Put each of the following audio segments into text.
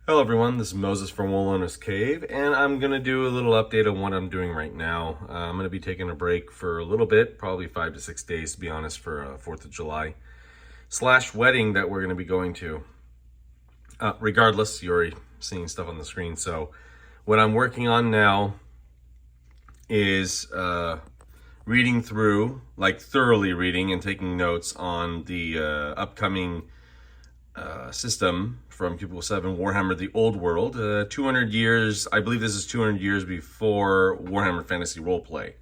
Hello everyone, this is Moses from Wool Owner's Cave, and I'm going to do a little update on what I'm doing right now. I'm going to be taking a break for a little bit, probably 5 to 6 days to be honest, for 4th of July / wedding that we're going to be going to. Regardless, you're already seeing stuff on the screen, so what I'm working on now is reading through, like thoroughly reading and taking notes on the upcoming system from Cubicle 7, Warhammer the Old World. 200 years, I believe this is 200 years before Warhammer Fantasy Roleplay.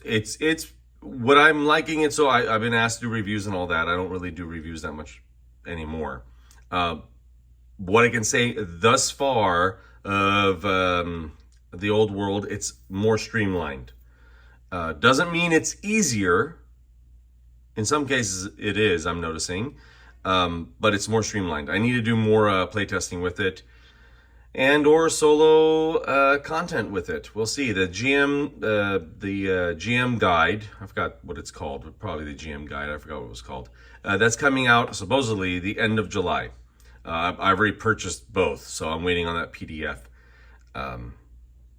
It's what I'm liking it, so I've been asked to do reviews and all that. I don't really do reviews that much anymore. What I can say thus far of the Old World, it's more streamlined. Doesn't mean it's easier. In some cases it is, I'm noticing, but it's more streamlined. I need to do more playtesting with it and or solo content with it. We'll see. The GM guide, I forgot what it's called, probably the GM guide, I forgot what it was called. That's coming out supposedly the end of July. I've already purchased both, so I'm waiting on that PDF. But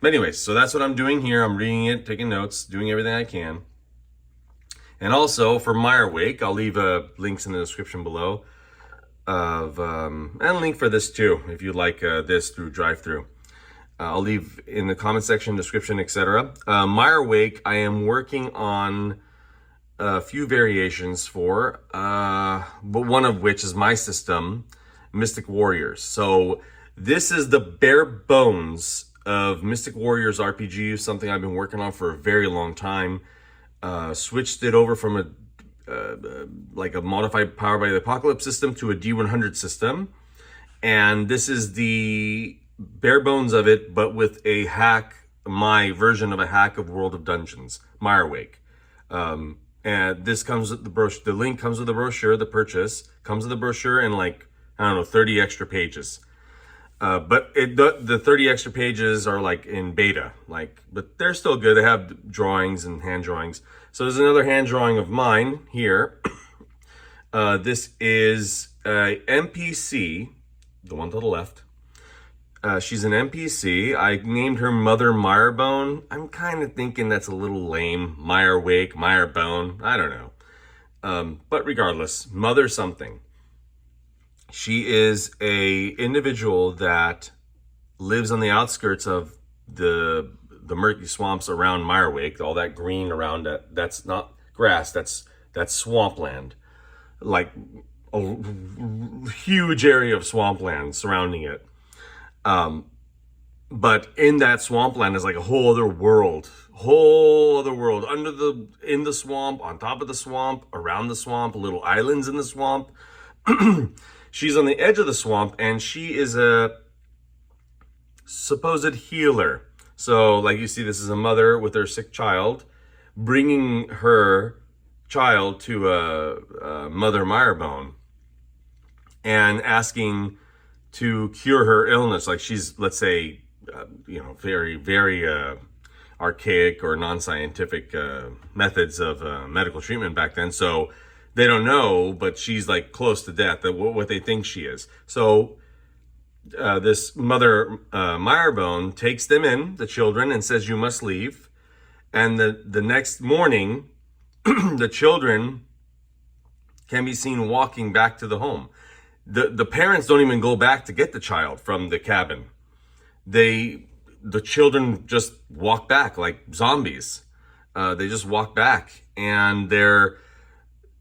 anyways, so that's what I'm doing here. I'm reading it, taking notes, doing everything I can. And also for Mirewake, I'll leave links in the description below of and a link for this too, if you like this through drive-through. I'll leave in the comment section, description, etc. Mirewake, I am working on a few variations for, but one of which is my system, Mystic Warriors. So this is the bare bones of Mystic Warriors RPG, something I've been working on for a very long time. Switched it over from a like a modified Power by the Apocalypse system to a D100 system, and this is the bare bones of it, but with a hack, my version of a hack of World of Dungeons, Mirewake. And this comes with the brochure. The link comes with the brochure. The purchase comes with the brochure and, like, I don't know, 30 extra pages. But the 30 extra pages are like in beta, but they're still good. They have drawings and hand drawings. So there's another hand drawing of mine here. This is a NPC, the one to the left. She's an NPC. I named her Mother Mirebone. I'm kind of thinking that's a little lame. Mirewake, Mirebone, I don't know. But regardless, Mother something. She is a individual that lives on the outskirts of the murky swamps around Mirewake. All that green around it, that's not grass, that's swampland. Like a huge area of swampland surrounding it. But in that swampland is like a whole other world. In the swamp, on top of the swamp, around the swamp, little islands in the swamp. She's on the edge of the swamp, and she is a supposed healer. So, like you see, this is a mother with her sick child, bringing her child to Mother Mirebone and asking to cure her illness. Like, she's, let's say, very, very archaic or non-scientific methods of medical treatment back then. So they don't know, but she's like close to death, what they think she is. So this Mother Mirebone takes them in, the children, and says, you must leave. And the next morning, the children can be seen walking back to the home. The parents don't even go back to get the child from the cabin. The children just walk back like zombies. They just walk back, and they're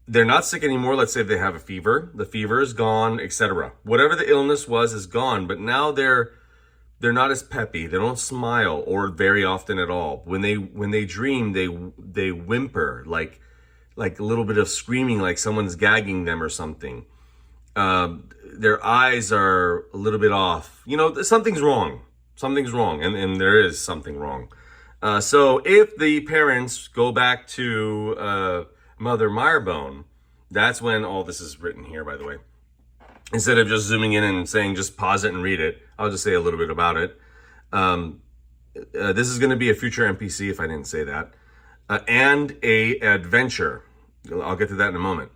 not sick anymore. Let's say they have a fever. The fever is gone, etc. Whatever the illness was is gone, but now they're not as peppy. They don't smile, or very often at all. When they dream, they whimper, like a little bit of screaming, like someone's gagging them or something. Their eyes are a little bit off. Something's wrong. Something's wrong, and there is something wrong. So if the parents go back to Mother Mirebone, that's when all this is written here, by the way. Instead of just zooming in and saying, just pause it and read it, I'll just say a little bit about it. This is going to be a future NPC, if I didn't say that, and a adventure. I'll get to that in a moment.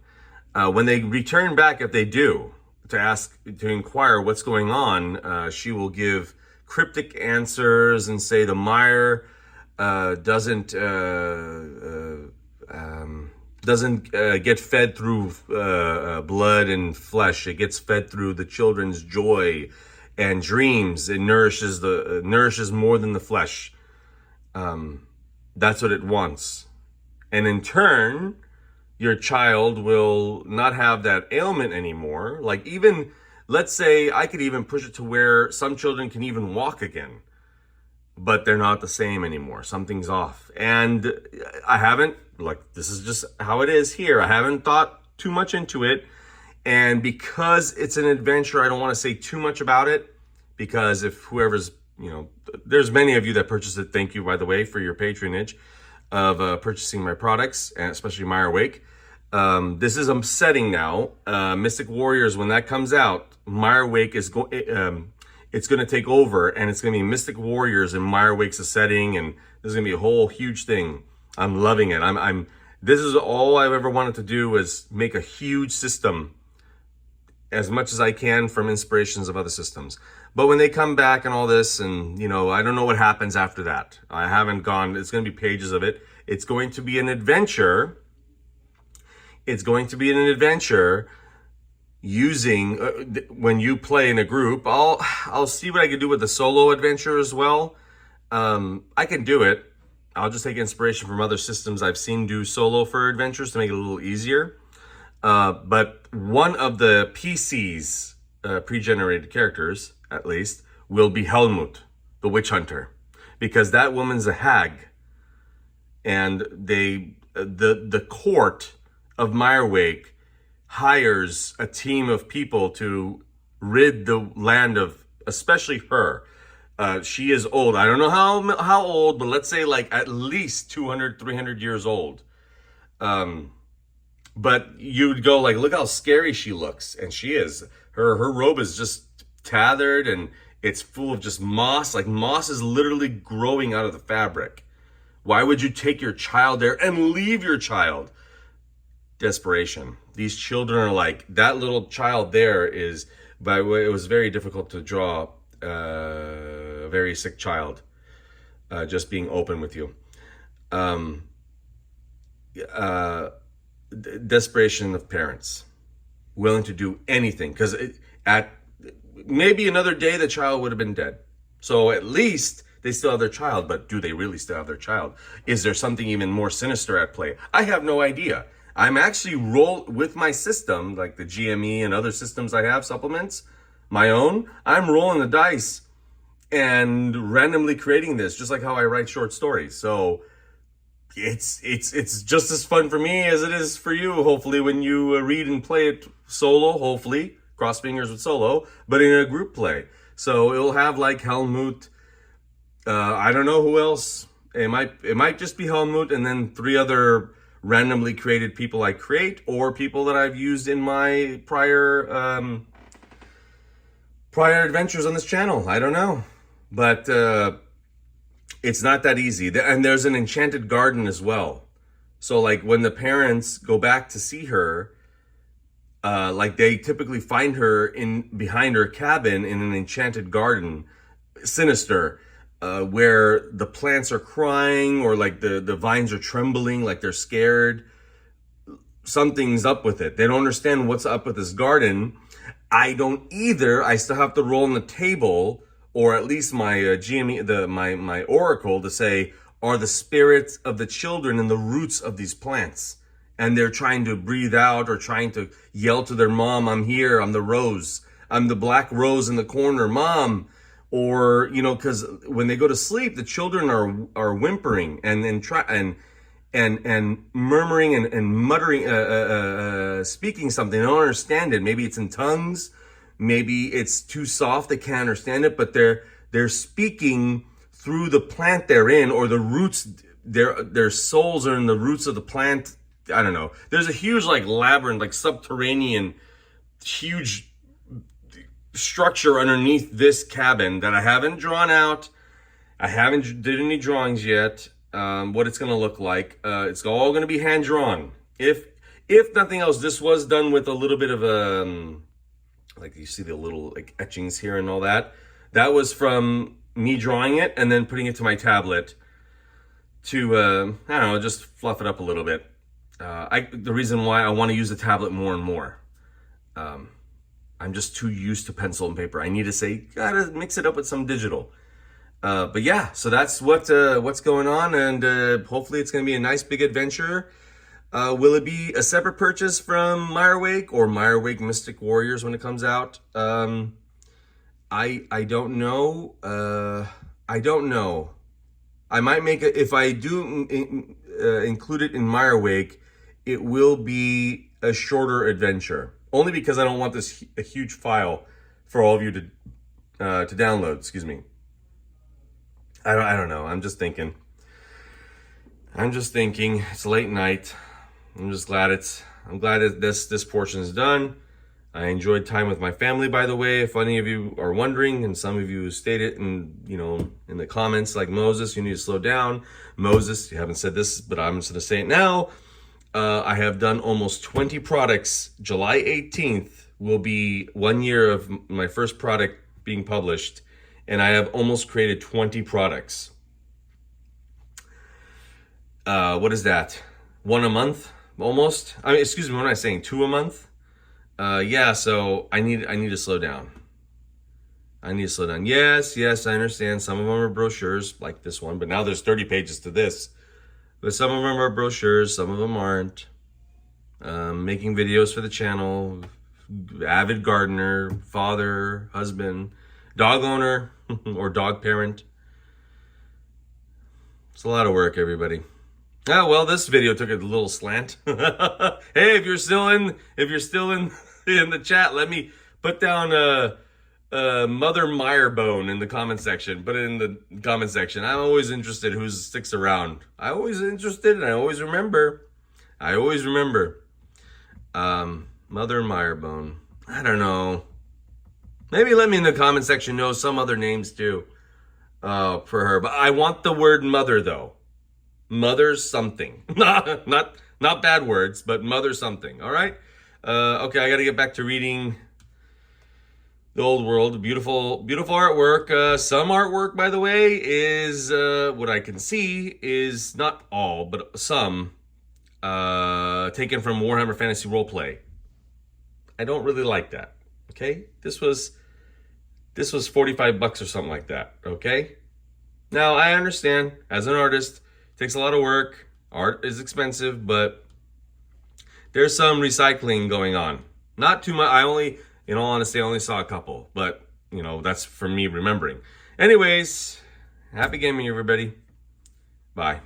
When they return back, if they do, to inquire what's going on, she will give cryptic answers and say the mire doesn't get fed through blood and flesh. It gets fed through the children's joy and dreams. It nourishes more than the flesh. That's what it wants. And in turn, your child will not have that ailment anymore. Like, even, let's say I could even push it to where some children can even walk again, but they're not the same anymore. Something's off. And I haven't, like, this is just how it is here. I haven't thought too much into it. And because it's an adventure, I don't want to say too much about it, because if whoever's, there's many of you that purchased it. Thank you, by the way, for your patronage of purchasing my products, and especially Mirewake. This is upsetting now. Mystic Warriors, when that comes out, Mirewake is it's going to take over, and it's going to be Mystic Warriors and Mirewake's setting, and this is going to be a whole huge thing. I'm loving it. This is all I've ever wanted to do, is make a huge system as much as I can from inspirations of other systems. But when they come back and all this, and I don't know what happens after that. I haven't gone, it's going to be pages of it. It's going to be an adventure. It's going to be an adventure using, when you play in a group, I'll see what I can do with the solo adventure as well. I can do it. I'll just take inspiration from other systems I've seen do solo for adventures to make it a little easier. But one of the PC's pre-generated characters, at least, will be Helmut, the witch hunter, because that woman's a hag, and the court of Mirewake hires a team of people to rid the land of, especially her. She is old. I don't know how old, but let's say like at least 200, 300 years old. But you'd go like, look how scary she looks. And she is. Her robe is just tethered, and it's full of just moss. Like, moss is literally growing out of the fabric. Why would you take your child there and leave your child? Desperation. These children are like, that little child there is, by the way, it was very difficult to draw a very sick child, just being open with you. Desperation of parents willing to do anything, because at maybe another day the child would have been dead. So at least they still have their child, but do they really still have their child? Is there something even more sinister at play? I have no idea. I'm actually with my system, like the GME and other systems I have, supplements, my own. I'm rolling the dice and randomly creating this, just like how I write short stories. So it's just as fun for me as it is for you, hopefully, when you read and play it solo, hopefully, cross fingers with solo, but in a group play. So it'll have like Helmut, I don't know who else. It might just be Helmut and then 3 other randomly created people I create, or people that I've used in my prior adventures on this channel. I don't know, but it's not that easy. And there's an Enchanted Garden as well. So like when the parents go back to see her, like they typically find her behind her cabin in an enchanted garden, sinister, where the plants are crying, or like the vines are trembling, like they're scared. Something's up with it. They don't understand what's up with this garden. I don't either. I still have to roll on the table, or at least my GME, my oracle, to say, are the spirits of the children in the roots of these plants, and they're trying to breathe out or trying to yell to their mom, I'm here, I'm the rose, I'm the black rose in the corner, mom. Or, because when they go to sleep, the children are whimpering and murmuring and muttering, speaking something. They don't understand it. Maybe it's in tongues, maybe it's too soft, they can't understand it, but they're speaking through the plant they're in, or the roots. Their souls are in the roots of the plant. I don't know. There's a huge like labyrinth, like subterranean, huge structure underneath this cabin that I haven't drawn out. I haven't did any drawings yet. What it's going to look like. It's all going to be hand drawn. If nothing else, this was done with a little bit of Like you see the little like etchings here and all that. That was from me drawing it and then putting it to my tablet to, I don't know, just fluff it up a little bit. The reason why I want to use the tablet more and more. I'm just too used to pencil and paper. I need to say, gotta mix it up with some digital. But yeah, so that's what's going on, and hopefully it's going to be a nice big adventure. Will it be a separate purchase from Mirewake or Mirewake Mystic Warriors when it comes out? I don't know. I don't know. I might make it, if I do include it in Mirewake, it will be a shorter adventure. Only because I don't want this a huge file for all of you to download. Excuse me. I don't know. I'm just thinking. It's late night. I'm glad that this portion is done. I enjoyed time with my family, by the way, if any of you are wondering, and some of you stated in the comments, like Moses, you need to slow down. Moses, you haven't said this, but I'm just gonna say it now. I have done almost 20 products. July 18th will be 1 year of my first product being published, and I have almost created 20 products. What is that? 1 a month, almost. I mean, excuse me, what am I saying? 2 a month? Yeah. So I need to slow down. Yes, I understand. Some of them are brochures, like this one, but now there's 30 pages to this. But some of them are brochures, some of them aren't. Making videos for the channel, avid gardener, father, husband, dog owner, or dog parent. It's a lot of work, everybody. Oh, well, this video took a little slant. Hey, if you're still in the chat, let me put down Mother Mirebone in the comment section. Put it in the comment section. I'm always interested who sticks around. I'm always interested, and I always remember. Mother Mirebone. I don't know. Maybe let me in the comment section know some other names too for her. But I want the word mother though. Mother something. not bad words, but mother something. All right. Okay, I got to get back to reading The Old World. Beautiful artwork. Some artwork, by the way, is what I can see is not all, but some taken from Warhammer Fantasy Roleplay. I don't really like that. Okay, this was $45 or something like that. Okay, now I understand as an artist, it takes a lot of work. Art is expensive, but there's some recycling going on. Not too much. In all honesty, I only saw a couple, but that's from me remembering. Anyways, happy gaming, everybody. Bye.